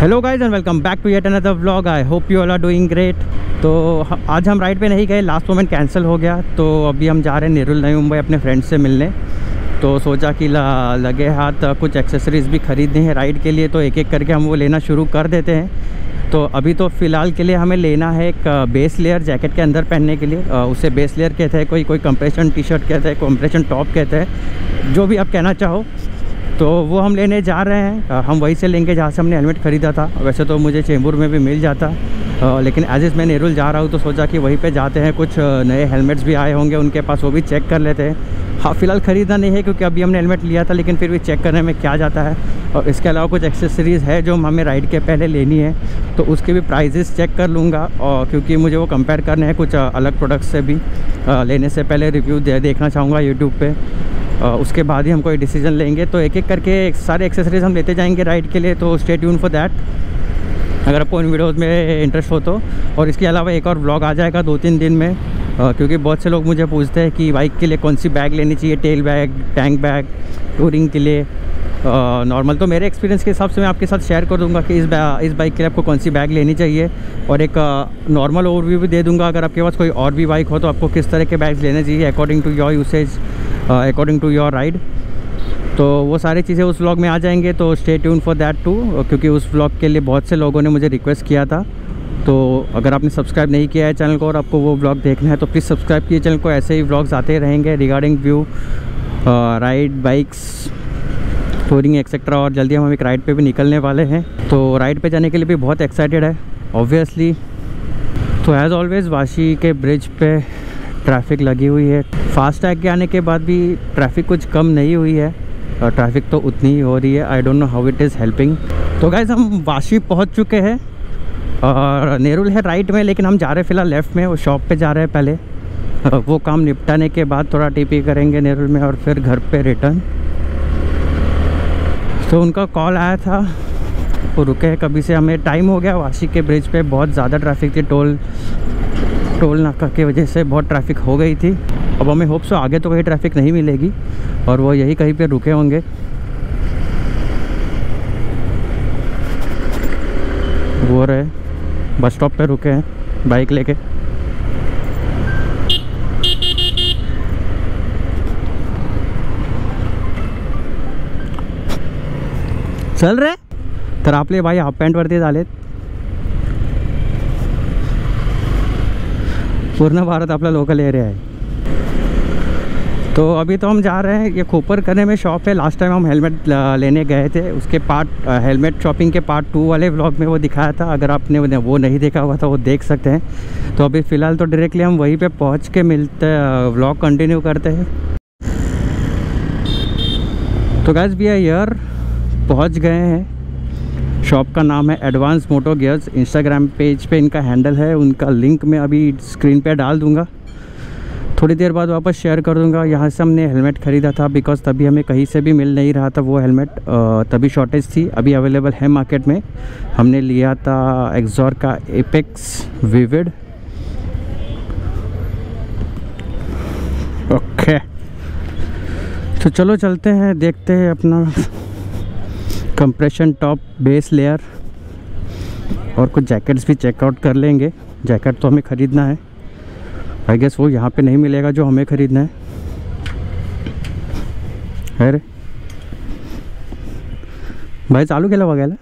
Hello guys and welcome back to yet another vlog. I hope you all are doing great. तो आज हम ride पे नहीं गए, लास्ट मोमेंट कैंसिल हो गया। तो अभी हम जा रहे हैं नेरुल नई मुंबई अपने फ्रेंड से मिलने। तो सोचा कि लगे हाथ कुछ एक्सेसरीज़ भी ख़रीदने हैं राइड के लिए, तो एक एक करके हम वो लेना शुरू कर देते हैं। तो अभी तो फ़िलहाल के लिए हमें लेना है एक बेस लेयर जैकेट के अंदर पहनने के लिए। उसे बेस लेयर कहते हैं, कोई कंप्रेशन टी शर्ट कहते हैं, कंप्रेशन टॉप कहते हैं, जो भी आप कहना चाहो। तो वो हम लेने जा रहे हैं। हम वहीं से लेंगे जहाँ से हमने हेलमेट ख़रीदा था। वैसे तो मुझे चेंबूर में भी मिल जाता, लेकिन एज इज़ मैं नेरुल जा रहा हूँ तो सोचा कि वहीं पे जाते हैं। कुछ नए हेलमेट्स भी आए होंगे उनके पास, वो भी चेक कर लेते हैं। हाँ, फ़िलहाल ख़रीदना नहीं है क्योंकि अभी हमने हेलमेट लिया था, लेकिन फिर भी चेक करने में क्या जाता है। और इसके अलावा कुछ एक्सेसरीज़ है जो हमें राइड के पहले लेनी है, तो उसके भी प्राइजेस चेक कर लूँगा। और क्योंकि मुझे वो कंपेयर करने हैं कुछ अलग प्रोडक्ट्स से भी। लेने से पहले रिव्यू देखना चाहूँगा यूट्यूब पे, उसके बाद ही हम कोई डिसीजन लेंगे। तो एक एक करके सारे एक्सेसरीज हम लेते जाएंगे राइड के लिए। तो स्टे ट्यून फॉर दैट अगर आपको इन वीडियोस में इंटरेस्ट हो तो। और इसके अलावा एक और व्लॉग आ जाएगा 2-3 दिन में, क्योंकि बहुत से लोग मुझे पूछते हैं कि बाइक के लिए कौन सी बैग लेनी चाहिए, tell bag, tank bag, touring के लिए, नॉर्मल। तो मेरे एक्सपीरियंस के हिसाब से मैं आपके साथ शेयर कर दूंगा कि इस बाइक के लिए आपको कौन सी बैग लेनी चाहिए। और एक नॉर्मल ओवरव्यू भी दे दूंगा अगर आपके पास कोई और भी बाइक हो तो आपको किस तरह के बैग्स लेने चाहिए according to your usage, according to your ride. तो वो सारी चीज़ें उस व्लॉग में आ जाएंगे। तो stay tune for that too, क्योंकि उस व्लॉग के लिए बहुत से लोगों ने मुझे रिक्वेस्ट किया था। तो अगर आपने सब्सक्राइब नहीं किया है चैनल को और आपको वो व्लॉग देखना है तो प्लीज़ सब्सक्राइब कीजिए चैनल को। ऐसे ही व्लॉग्स आते रहेंगे regarding view, ride, bikes, touring etcetera. और जल्दी हम एक राइड पे भी निकलने वाले हैं। तो राइड पे जाने के लिए भी बहुत एक्साइटेड है ऑब्वियसली। तो एज़ ऑलवेज़ वाशी के ब्रिज पे ट्रैफिक लगी हुई है। फास्ट टैग के आने के बाद भी ट्रैफिक कुछ कम नहीं हुई है, और ट्रैफिक तो उतनी ही हो रही है। I don't know how it is helping. तो गाइज़ हम वाशी पहुंच चुके हैं और नेरुल है राइट में, लेकिन हम जा रहे हैं फ़िलहाल लेफ़्ट में। वो शॉप पे जा रहे हैं पहले, वो काम निपटाने के बाद थोड़ा टीपी करेंगे नेरुल में और फिर घर पे रिटर्न। तो उनका कॉल आया था, वो रुके हैं कभी से। हमें टाइम हो गया, वाशी के ब्रिज पे बहुत ज़्यादा ट्रैफिक थी, टोल नाका की वजह से बहुत ट्रैफिक हो गई थी। अब हमें होप सो आगे तो कहीं ट्रैफिक नहीं मिलेगी और वो यही कहीं पे रुके होंगे। वो रहे बस स्टॉप पे रुके हैं बाइक लेके। चल रहे तर आपले भाई हाफ पॅन्ट वरती झालेत। पूर्ण भारत आपला लोकल एरिया है। तो अभी तो हम जा रहे हैं, ये खोपर करने में शॉप है। लास्ट टाइम हम हेलमेट लेने गए थे, उसके हेलमेट शॉपिंग के पार्ट 2 वाले व्लॉग में वो दिखाया था। अगर आपने वो नहीं देखा हुआ तो वो देख सकते हैं। तो अभी फ़िलहाल तो डायरेक्टली हम वहीं पे पहुंच के मिलते, व्लॉग कंटिन्यू करते हैं। तो गाइस भी यार पहुंच गए हैं। शॉप का नाम है एडवांस मोटो गियर्स। इंस्टाग्राम पेज पे इनका हैंडल है, उनका लिंक मैं अभी स्क्रीन पे डाल दूंगा। थोड़ी देर बाद वापस शेयर कर दूंगा। यहाँ से हमने हेलमेट ख़रीदा था बिकॉज़ तभी हमें कहीं से भी मिल नहीं रहा था वो हेलमेट, तभी शॉर्टेज थी। अभी अवेलेबल है मार्केट में। हमने लिया था एक्सॉर का एपेक्स विविड। ओके, तो चलो चलते हैं, देखते हैं अपना कंप्रेशन टॉप बेस लेयर और कुछ जैकेट्स भी चेकआउट कर लेंगे। जैकेट तो हमें ख़रीदना है, आई गेस वो यहाँ पे नहीं मिलेगा जो हमें ख़रीदना है। अरे भाई चालू केलं बघायला?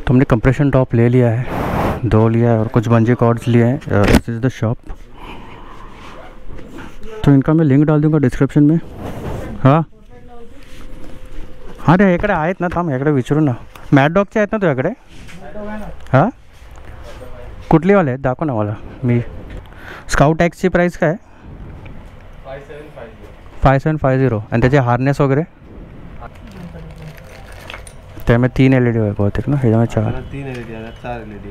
हमने कंप्रेशन टॉप ले लिया है, 2 लिया है और कुछ बंजी कॉर्ड्स लिए हैं। This is the shop. तो इनका मैं लिंक डाल दूंगा डिस्क्रिप्शन में। हाँ हाँ रे, इकडे आहेत ना, थांब इकडे विचारू ना। मॅड डॉगचे आहेत ना तुझ्याकडे? हां, कुठलीवाले आहेत दाखव ना मला। मी स्काउट एक्सची प्राईस काय आहे? 5750. आणि त्याचे हार्नेस वगैरे? त्यामध्ये 3 LED आहे बहुतेक ना, ह्याच्यामध्ये 4. 3 LED आहे, 4 LED.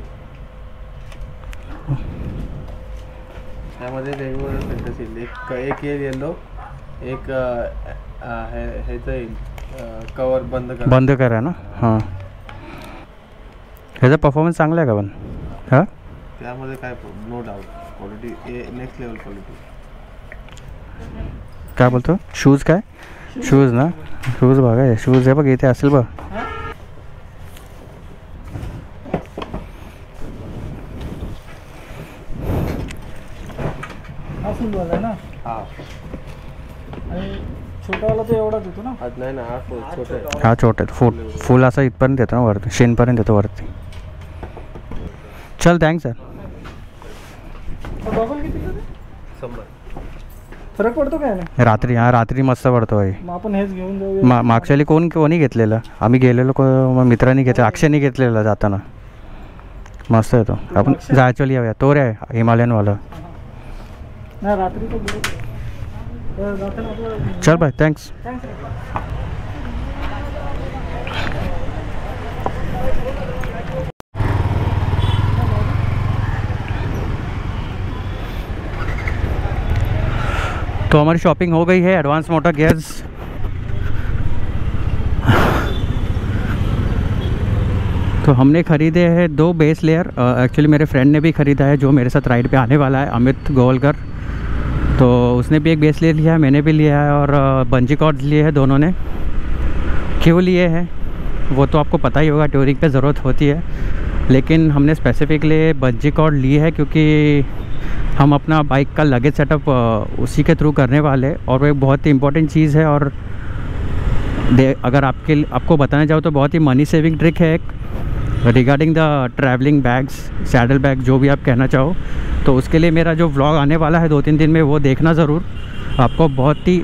त्यामध्ये वेगवेगळे फिल्टर्स येईल. एक येईल येलो, एक ह्याचं येईल कवर बंद करा ना. हां, ह्याचा परफॉर्मन्स चांगला आहे का पण? हां, त्यामध्ये काय no doubt, quality next level quality. काय बोलतो? शूज काय? शूज ना, शूज बघा, हे शूज आहे बघ, इथे असेल बघ. फुलवाला आहे ना? हां, आणि छोटावाला तो एवढाच येतो ना? नाही ना, हा छोटा आहे. हा छोटा आहे. फुल असं इथपर्यंत येतो ना वरती, शेनपर्यंत येतो वरती. चल थँक्स सर. डबल किती आहे? 100. फरक पडतो काय ना? रात्री, हा रात्री मस्त पडतो भाई. मग आपण हेच घेऊन जाऊया. मागच्याली कोणी घेतलेलं? आम्ही गेलेलो, मित्रांनी घेतलं, अक्षयनी घेतलेलं जाताना. मस्त आहे तो. आपण जायचोली येऊया. तो रे हिमालयनवाला. नाही रात्री तो चल भाई, थँक्स. तो हमारी शॉपिंग हो गई है एडवांस मोटर गियर्स. तो हमने ख़रीदे हैं 2 बेस लेयर. एक्चुअली मेरे फ्रेंड ने भी ख़रीदा है जो मेरे साथ राइड पे आने वाला है, अमित गोलकर. तो उसने भी एक बेस ले लिया है, मैंने भी लिया है, और बंजी कॉर्ड्स लिए हैं दोनों ने. क्यों लिए हैं वो तो आपको पता ही होगा, टूरिंग पे ज़रूरत होती है. लेकिन हमने स्पेसिफिकली बंजी कॉर्ड लिए है क्योंकि हम अपना बाइक का लगेज सेटअप उसी के थ्रू करने वाले, और वो एक बहुत ही इम्पोर्टेंट चीज़ है. और अगर आपको बताना चाहो तो बहुत ही मनी सेविंग ट्रिक है एक, regarding the travelling bags, saddle bag, जो भी आप कहना चाहो. तो उसके लिए मेरा जो व्लॉग आने वाला है 2-3 दिन में, वो देखना ज़रूर. आपको बहुत ही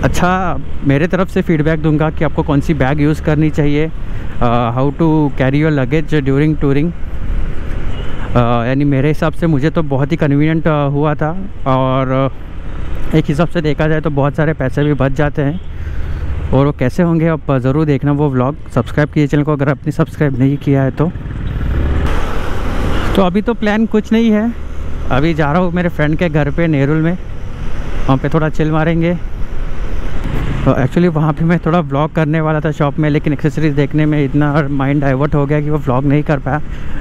अच्छा मेरे तरफ से फीडबैक दूंगा कि आपको कौन सी बैग यूज़ करनी चाहिए, how to carry your luggage during touring. यानी मेरे हिसाब से मुझे तो बहुत ही कन्वीनियंट हुआ था, और एक हिसाब से देखा जाए तो बहुत सारे पैसे भी बच जाते हैं. और वो कैसे होंगे आप ज़रूर देखना वो व्लॉग. सब्सक्राइब कीजिए चैनल को अगर आपने सब्सक्राइब नहीं किया है तो अभी तो प्लान कुछ नहीं है. अभी जा रहा हूँ मेरे फ्रेंड के घर पे नेरुल में, वहाँ पे थोड़ा चिल मारेंगे. एक्चुअली वहाँ पे मैं थोड़ा व्लॉग करने वाला था शॉप में, लेकिन एक्सेसरीज देखने में इतना माइंड डाइवर्ट हो गया कि वो व्लॉग नहीं कर पाया.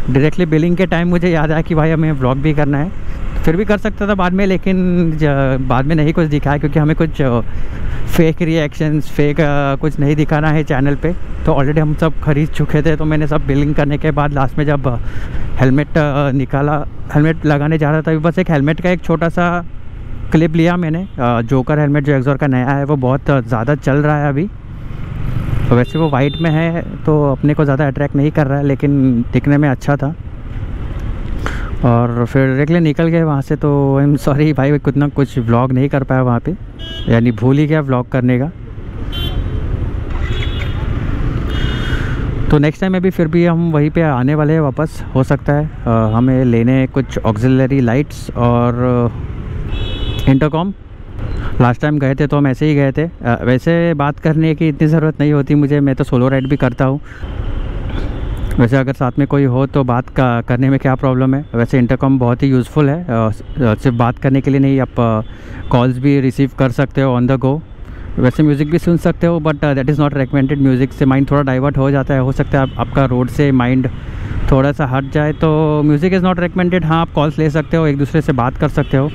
डायरेक्टली बिलिंग के टाइम मुझे याद आया कि भाई हमें व्लॉग भी करना है. फिर भी कर सकता था बाद में, लेकिन बाद में नहीं कुछ दिखाया क्योंकि हमें कुछ फेक रिएक्शंस, फेक कुछ नहीं दिखाना है चैनल पे. तो ऑलरेडी हम सब खरीद चुके थे. तो मैंने सब बिलिंग करने के बाद लास्ट में जब हेलमेट निकाला, हेलमेट लगाने जा रहा था, बस एक हेलमेट का एक छोटा सा क्लिप लिया मैंने. जोकर हेलमेट जो एक्सोर का नया है, वो बहुत ज़्यादा चल रहा है अभी. तो वैसे वो वाइट में है तो अपने को ज़्यादा अट्रैक्ट नहीं कर रहा है, लेकिन दिखने में अच्छा था. और फिर डायरेक्टली निकल गए वहाँ से. तो आई एम सॉरी भाई, कुछ व्लॉग नहीं कर पाया वहाँ पे, यानी भूल ही गया व्लॉग करने का. तो नेक्स्ट टाइम में भी फिर भी हम वहीं पे आने वाले हैं वापस. हो सकता है हमें लेने कुछ ऑक्सिलरी लाइट्स और इंटरकॉम. लास्ट टाइम गए थे तो हम ऐसे ही गए थे. वैसे बात करने की इतनी ज़रूरत नहीं होती मुझे, मैं तो सोलो राइड भी करता हूँ. वैसे अगर साथ में कोई हो तो बात करने में क्या प्रॉब्लम है. वैसे इंटरकॉम बहुत ही यूज़फुल है, सिर्फ बात करने के लिए नहीं, आप कॉल्स भी रिसीव कर सकते हो ऑन द गो. वैसे म्यूज़िक भी सुन सकते हो, but that is not recommended. Music से माइंड थोड़ा डाइवर्ट हो जाता है. हो सकता है आपका रोड से माइंड थोड़ा सा हट जाए, तो म्यूज़िक इज़ नॉट रिकमेंडेड. हाँ, आप कॉल्स ले सकते हो, एक दूसरे से बात कर सकते हो.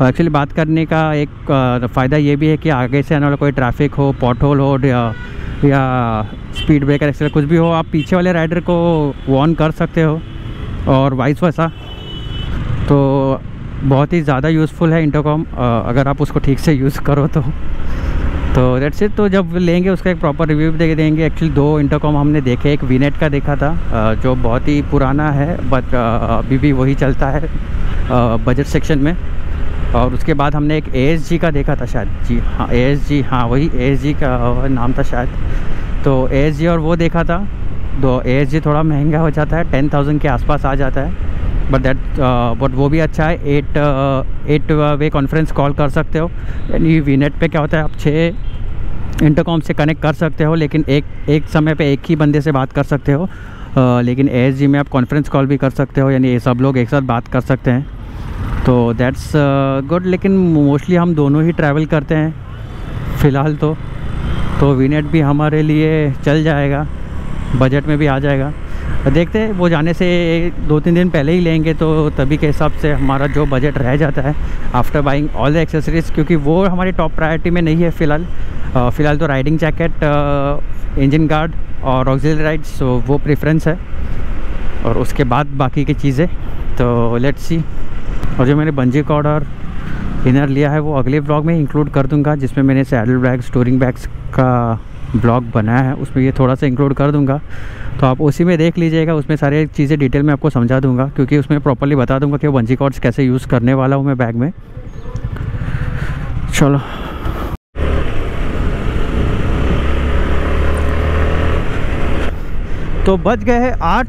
एक्चुअली बात करने का एक फ़ायदा ये भी है कि आगे से आने वाला कोई ट्रैफिक हो, पॉट होल हो, या स्पीड ब्रेकर एक्सेल कुछ भी हो, आप पीछे वाले राइडर को वार्न कर सकते हो, और वाइस वर्सा. तो बहुत ही ज़्यादा यूज़फुल है इंटरकॉम, अगर आप उसको ठीक से यूज़ करो तो दैट्स इट. तो जब लेंगे उसका एक प्रॉपर रिव्यू भी दे देंगे. एक्चुअली 2 इंटरकॉम हमने देखे. एक वीनेट का देखा था जो बहुत ही पुराना है, बट अभी भी वही चलता है बजट सेक्शन में. और उसके बाद हमने एक ASG का देखा था शायद. जी हाँ, ASG, हाँ वही ASG का नाम था शायद. तो ASG और वो देखा था. तो ASG थोड़ा महंगा हो जाता है, 10,000 के आसपास आ जाता है. बट वो भी अच्छा है। 8 वे कॉन्फ्रेंस कॉल कर सकते हो, यानी वीनेट पे क्या होता है आप 6 इंटरकॉम से कनेक्ट कर सकते हो, लेकिन एक समय पे एक ही बंदे से बात कर सकते हो। लेकिन ASG में आप कॉन्फ्रेंस कॉल भी कर सकते हो, यानी ये सब लोग एक साथ बात कर सकते हैं, तो दैट्स गुड। लेकिन मोस्टली हम दोनों ही ट्रैवल करते हैं फ़िलहाल तो वीनेट भी हमारे लिए चल जाएगा, बजट में भी आ जाएगा। देखते हैं, वो जाने से 2-3 दिन पहले ही लेंगे, तो तभी के हिसाब से हमारा जो बजट रह जाता है after buying all the accessories, क्योंकि वो हमारी टॉप प्रायोरिटी में नहीं है फ़िलहाल तो राइडिंग जैकेट, इंजन गार्ड और ऑक्सिलरी राइड्स, तो वो प्रेफरेंस है, और उसके बाद बाकी की चीज़ें। तो लेट्स सी। और जो मैंने बंजी कॉर्ड और इनर लिया है वो अगले ब्लॉग में इंक्लूड कर दूंगा, जिसमें मैंने सैडल बैग्स, टूरिंग बैग्स का ब्लॉग बनाया है, उसमें ये थोड़ा सा इंक्लूड कर दूंगा, तो आप उसी में देख लीजिएगा। उसमें सारी चीज़ें डिटेल में आपको समझा दूंगा, क्योंकि उसमें प्रॉपर्ली बता दूंगा कि वो बंजी कॉर्ड्स कैसे यूज़ करने वाला हूँ मैं बैग में। चलो, तो बज गए हैं 8।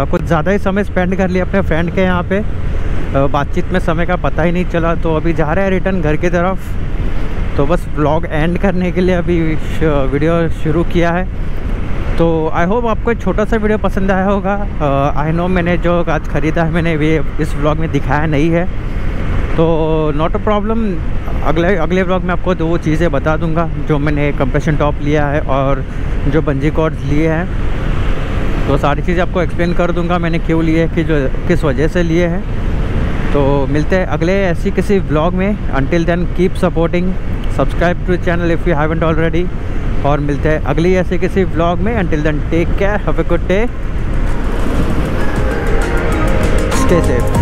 कुछ ज़्यादा ही समय स्पेंड कर लिया अपने फ्रेंड के यहाँ पे, बातचीत में समय का पता ही नहीं चला। तो अभी जा रहे हैं रिटर्न घर की तरफ। तो बस व्लॉग एंड करने के लिए अभी वीडियो शुरू किया है। तो आई होप आपको एक छोटा सा वीडियो पसंद आया होगा। आई नो मैंने जो आज ख़रीदा है मैंने ये इस व्लॉग में दिखाया नहीं है, तो नॉट अ प्रॉब्लम। अगले व्लॉग में आपको 2 चीज़ें बता दूंगा, जो मैंने कंप्रेशन टॉप लिया है और जो बंजी कॉर्ड्स लिए हैं, तो सारी चीज़ें आपको एक्सप्लेन कर दूंगा मैंने क्यों लिए, कि जो किस वजह से लिए हैं। तो मिलते हैं अगले ऐसी किसी व्लॉग में। Until then keep supporting, subscribe to channel if you haven't already, और मिलते हैं अगली ऐसे किसी व्लॉग में। Until then take care, have a good day, stay safe.